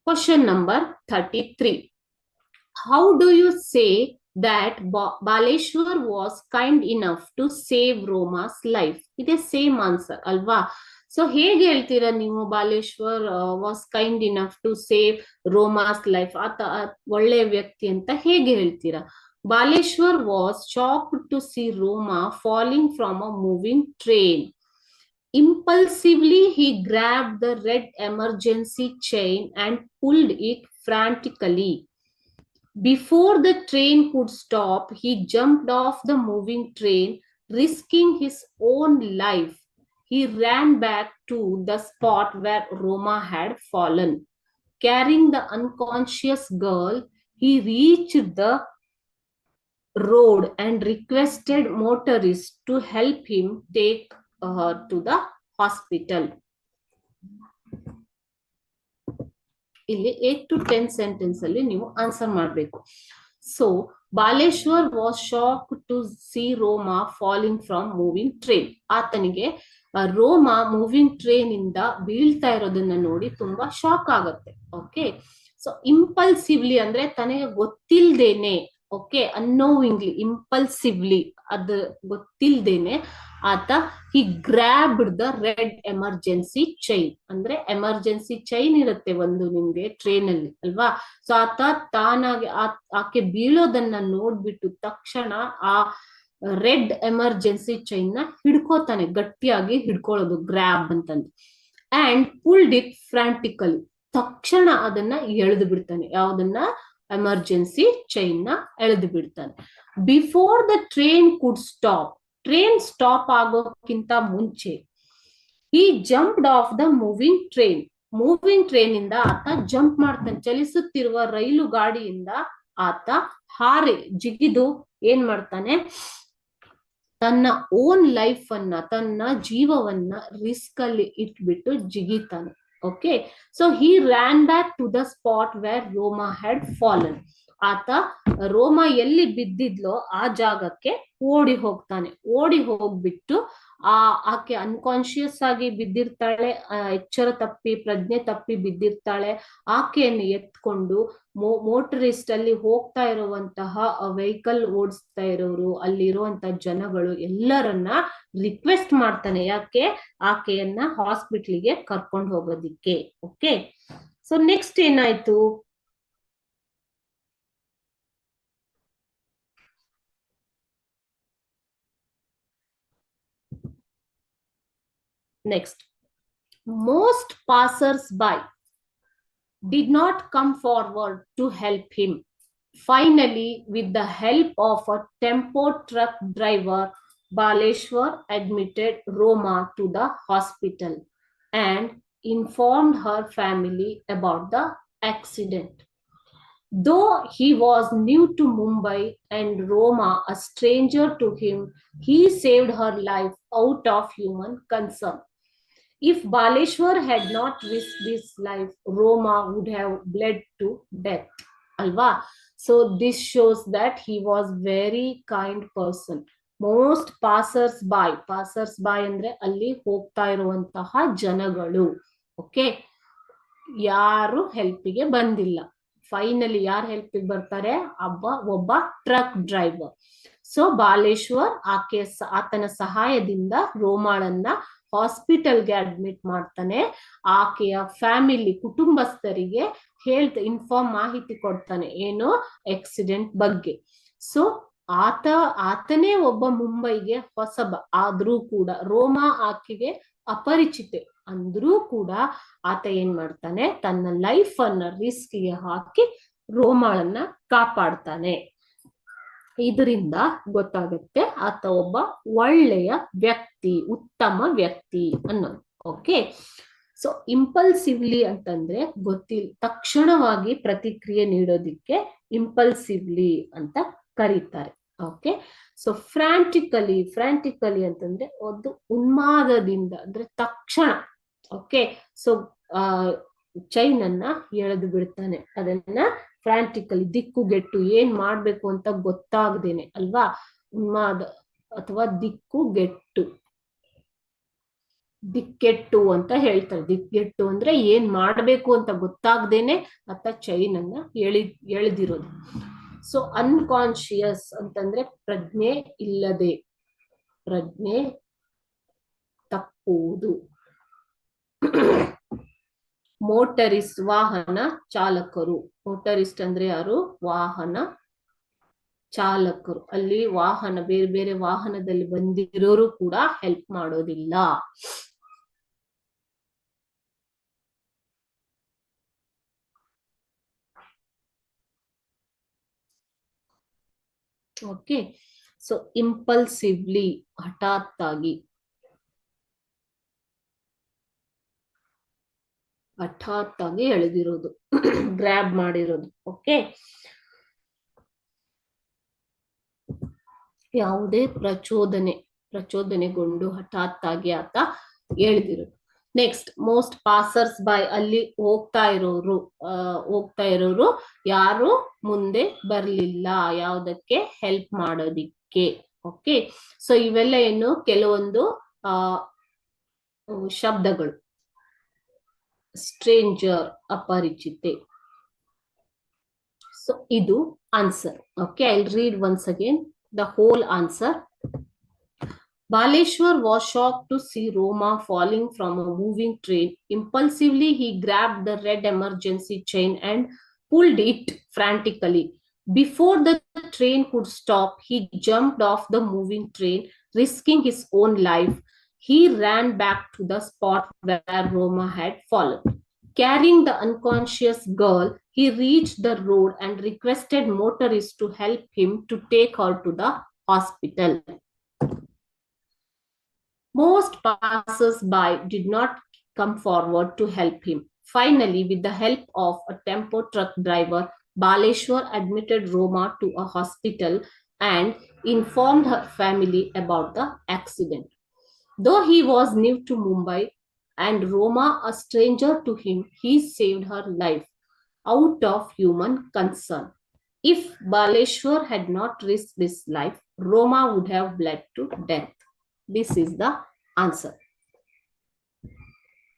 Question number 33. How do you say that Baleshwar was kind enough to save Roma's life? It is same answer, alva. So ಹೇಗೆ ಹೇಳ್ತೀರಾ ನೀವು Baleshwar was kind enough to save Roma's life, ಆತ ಒಳ್ಳೆ ವ್ಯಕ್ತಿ ಅಂತ ಹೇಗೆ ಹೇಳ್ತೀರಾ? Baleshwar was shocked to see Roma falling from a moving train. Impulsively, he grabbed the red emergency chain and pulled it frantically. Before the train could stop, he jumped off the moving train, risking his own life. He ran back to the spot where Roma had fallen. Carrying the unconscious girl, he reached the road and requested motorists to help him take to the hospital. ಇಲ್ಲಿ 8 to 10 sentence ಅಲ್ಲಿ ನೀವು answer ಮಾಡಬೇಕು. So Baleshwar was shock to see Roma falling from moving train. ಆತನಿಗೆ Roma moving train ಇಂದ ಬೀಳ್ತಾ ಇರೋದನ್ನ ನೋಡಿ ತುಂಬಾ ಶಾಕ್ ಆಗುತ್ತೆ. ಓಕೆ, ಸೊ ಇಂಪಲ್ಸಿವ್ಲಿ ಅಂದ್ರೆ ತನಗೆ ಗೊತ್ತಿಲ್ದೇನೆ, ಓಕೆ, ಅನ್ನೋವಿಂಗ್ಲಿ, ಇಂಪಲ್ಸಿವ್ಲಿ ಅದು ಗೊತ್ತಿಲ್ದೇನೆ ಆತ he grabbed the red emergency chain. ಅಂದ್ರೆ ಎಮರ್ಜೆನ್ಸಿ ಚೈನ್ ಇರುತ್ತೆ ಒಂದು ನಿಮ್ಗೆ ಟ್ರೈನ್ ಅಲ್ಲಿ ಅಲ್ವಾ. ಸೊ ಆತ ತಾನಾಗಿ ಆಕೆ ಬೀಳೋದನ್ನ ನೋಡ್ಬಿಟ್ಟು ತಕ್ಷಣ ಆ ರೆಡ್ ಎಮರ್ಜೆನ್ಸಿ ಚೈನ್ ನ ಹಿಡ್ಕೋತಾನೆ, ಗಟ್ಟಿಯಾಗಿ ಹಿಡ್ಕೊಳ್ಳೋದು, ಗ್ರಾಬ್ ಅಂತಂದು. ಅಂಡ್ ಪುಲ್ಡ್ ಇಟ್ ಫ್ರಾಂಟಿಕಲಿ, ತಕ್ಷಣ ಅದನ್ನ ಎಳೆದು ಬಿಡ್ತಾನೆ. ಯಾವ್ದನ್ನ? ಎಮರ್ಜೆನ್ಸಿ ಚೈನ್ ನ ಎಳೆದು ಬಿಡ್ತಾನೆ. Before the train could stop, train stop ಆಗೋಕ್ಕಿಂತ ಮುಂಚೆ ಈ jumped off the moving train, moving train ಇಂದ ಆತ ಜಂಪ್ ಮಾಡ್ತಾನೆ. ಚಲಿಸುತ್ತಿರುವ ರೈಲು ಗಾಡಿಯಿಂದ ಆತ ಹಾರಿ ಜಿಗಿದು ಏನ್ ಮಾಡ್ತಾನೆ? ತನ್ನ ಓನ್ ಲೈಫ್ ಅನ್ನ, ತನ್ನ ಜೀವವನ್ನ ರಿಸ್ಕ್ ಅಲ್ಲಿ ಇಟ್ಬಿಟ್ಟು ಜಿಗಿತಾನೆ. Okay, so he ran back to the spot where Roma had fallen. ಆತ ರೋಮಾ ಎಲ್ಲಿ ಬಿದ್ದಿದ್ಲೋ ಆ ಜಾಗಕ್ಕೆ ಓಡಿ ಹೋಗ್ತಾನೆ. ಓಡಿ ಹೋಗ್ಬಿಟ್ಟು ಆಕೆ ಅನ್ಕಾನ್ಶಿಯಸ್ ಆಗಿ ಬಿದ್ದಿರ್ತಾಳೆ, ಎಚ್ಚರ ತಪ್ಪಿ, ಪ್ರಜ್ಞೆ ತಪ್ಪಿ ಬಿದ್ದಿರ್ತಾಳೆ. ಆಕೆಯನ್ನು ಎತ್ಕೊಂಡು ಮೋಟರಿಸ್ಟ್ ಅಲ್ಲಿ ಹೋಗ್ತಾ ಇರುವಂತಹ ವೆಹಿಕಲ್ ಓಡಿಸ್ತಾ ಇರೋರು, ಅಲ್ಲಿರುವಂತಹ ಜನಗಳು ಎಲ್ಲರನ್ನ ರಿಕ್ವೆಸ್ಟ್ ಮಾಡ್ತಾನೆ. ಯಾಕೆ? ಆಕೆಯನ್ನ ಹಾಸ್ಪಿಟ್ಲಿಗೆ ಕರ್ಕೊಂಡು ಹೋಗೋದಿಕ್ಕೆ. ಓಕೆ, ಸೊ ನೆಕ್ಸ್ಟ್ ಏನಾಯ್ತು? Next, most passers-by did not come forward to help him. Finally, with the help of a tempo truck driver, Baleshwar admitted Roma to the hospital and informed her family about the accident. Though he was new to Mumbai and Roma a stranger to him, he saved her life out of human concern. If Baleshwar had not risked his life, Roma would have bled to death. Alva. So this shows that he was very kind person. Most passers-by, passers-by ಅಂದ್ರೆ ಅಲ್ಲಿ ಹೋಗ್ತಾ ಇರುವಂತಹ ಜನಗಳು. Okay, ಯಾರು ಹೆಲ್ಪಿಗೆ ಬಂದಿಲ್ಲ. Finally ಯಾರು ಹೆಲ್ಪಿಗೆ ಬರ್ತಾರೆ? ಒಬ್ಬ ಟ್ರಕ್ ಡ್ರೈವರ್. ಸೊ ಬಾಲೇಶ್ವರ್ ಆತನ ಸಹಾಯದಿಂದ ರೋಮಾಳನ್ನ ಹಾಸ್ಪಿಟಲ್ಗೆ ಅಡ್ಮಿಟ್ ಮಾಡ್ತಾನೆ. ಆಕೆಯ ಫ್ಯಾಮಿಲಿ, ಕುಟುಂಬಸ್ಥರಿಗೆ ಮಾಹಿತಿ ಕೊಡ್ತಾನೆ, ಏನು? ಆಕ್ಸಿಡೆಂಟ್ ಬಗ್ಗೆ. ಸೊ ಆತನೇ ಒಬ್ಬ ಮುಂಬೈಗೆ ಹೊಸಬ ಆದ್ರೂ ಕೂಡ, ರೋಮಾ ಆಕೆಗೆ ಅಪರಿಚಿತೆ ಅಂದ್ರೂ ಕೂಡ ಆತ ಏನ್ ಮಾಡ್ತಾನೆ? ತನ್ನ ಲೈಫ್ ಅನ್ನ ರಿಸ್ಕ್ಗೆ ಹಾಕಿ ರೋಮಾಳನ್ನ ಕಾಪಾಡ್ತಾನೆ. ಇದರಿಂದ ಗೊತ್ತಾಗುತ್ತೆ ಆತ ಒಬ್ಬ ಒಳ್ಳೆಯ ವ್ಯಕ್ತಿ, ಉತ್ತಮ ವ್ಯಕ್ತಿ ಅನ್ನೋದು. ಓಕೆ, ಸೊ ಇಂಪಲ್ಸಿವ್ಲಿ ಅಂತಂದ್ರೆ ತಕ್ಷಣವಾಗಿ ಪ್ರತಿಕ್ರಿಯೆ ನೀಡೋದಿಕ್ಕೆ ಇಂಪಲ್ಸಿವ್ಲಿ ಅಂತ ಕರೀತಾರೆ. ಓಕೆ, ಸೊ ಫ್ರಾಂಟಿಕಲಿ ಅಂತಂದ್ರೆ ಒಂದು ಉನ್ಮಾದದಿಂದ, ಅಂದ್ರೆ ತಕ್ಷಣ. ಓಕೆ, ಸೊ ಚೈನ್ ಅನ್ನ ಎಳೆದು ಬಿಡ್ತಾನೆ, ಅದನ್ನ ಫ್ರಾಂಟಿಕಲಿ, ದಿಕ್ಕುಗೆಟ್ಟು, ಏನ್ ಮಾಡ್ಬೇಕು ಅಂತ ಗೊತ್ತಾಗದೇನೆ ಅಲ್ವಾ, ಉನ್ಮಾದ ಅಥವಾ ದಿಕ್ಕುಗೆಟ್ಟು. ದಿಕ್ಕೆಟ್ಟು ಅಂತ ಹೇಳ್ತಾರೆ. ದಿಕ್ಕೆಟ್ಟು ಅಂದ್ರೆ ಏನ್ ಮಾಡ್ಬೇಕು ಅಂತ ಗೊತ್ತಾಗ್ದೇನೆ ಆತ ಚೈನ್ ಅನ್ನ ಎಳೆದಿರೋದು. ಸೊ ಅನ್ಕಾನ್ಶಿಯಸ್ ಅಂತಂದ್ರೆ ಪ್ರಜ್ಞೆ ಇಲ್ಲದೆ, ಪ್ರಜ್ಞೆ ತಪ್ಪುವುದು. ಮೋಟರಿಸ್ಟ್ ವಾಹನ ಚಾಲಕರು. ಮೋಟರಿಸ್ಟ್ ಅಂದ್ರೆ ಯಾರು? ವಾಹನ ಚಾಲಕರು. ಅಲ್ಲಿ ವಾಹನ ಬೇರೆ ಬೇರೆ ವಾಹನದಲ್ಲಿ ಬಂದಿರೋರು ಕೂಡ ಹೆಲ್ಪ್ ಮಾಡೋದಿಲ್ಲ. ಓಕೆ. ಸೊ ಇಂಪಲ್ಸಿವ್ಲಿ, ಹಠಾತ್ತಾಗಿ, ಹಠಾತ್ತಾಗಿ ಎಳೆದಿರೋದು, ಗ್ರ್ಯಾಬ್ ಮಾಡಿರೋದು. ಓಕೆ. ಯಾವುದೇ ಪ್ರಚೋದನೆಗೊಂಡು ಹಠಾತ್ತಾಗಿ ಆತ ಎಳೆದಿರೋದು. Next, most passers by. ಅಲ್ಲಿ ಹೋಗ್ತಾ ಇರೋರು ಯಾರು ಮುಂದೆ ಬರ್ಲಿಲ್ಲ ಯಾವುದಕ್ಕೆ? ಹೆಲ್ಪ್ ಮಾಡೋದಿಕ್ಕೆ. ಓಕೆ. ಸೊ ಇವೆಲ್ಲ ಏನು? ಕೆಲವೊಂದು ಶಬ್ದಗಳು. ಸ್ಟ್ರೇಂಜರ್, ಅಪರಿಚಿತೆ. ಸೊ ಇದು answer. Okay, I will read once again the whole answer. Baleshwar was shocked to see Roma falling from a moving train. Impulsively, he grabbed the red emergency chain and pulled it frantically. Before the train could stop, he jumped off the moving train, risking his own life. He ran back to the spot where Roma had fallen. Carrying the unconscious girl, he reached the road and requested motorists to help him to take her to the hospital. Most passers-by did not come forward to help him. Finally, with the help of a tempo truck driver, Baleshwar admitted Roma to a hospital and informed her family about the accident. Though he was new to Mumbai and Roma a stranger to him, he saved her life out of human concern. If Baleshwar had not risked his life, Roma would have bled to death. This is the answer.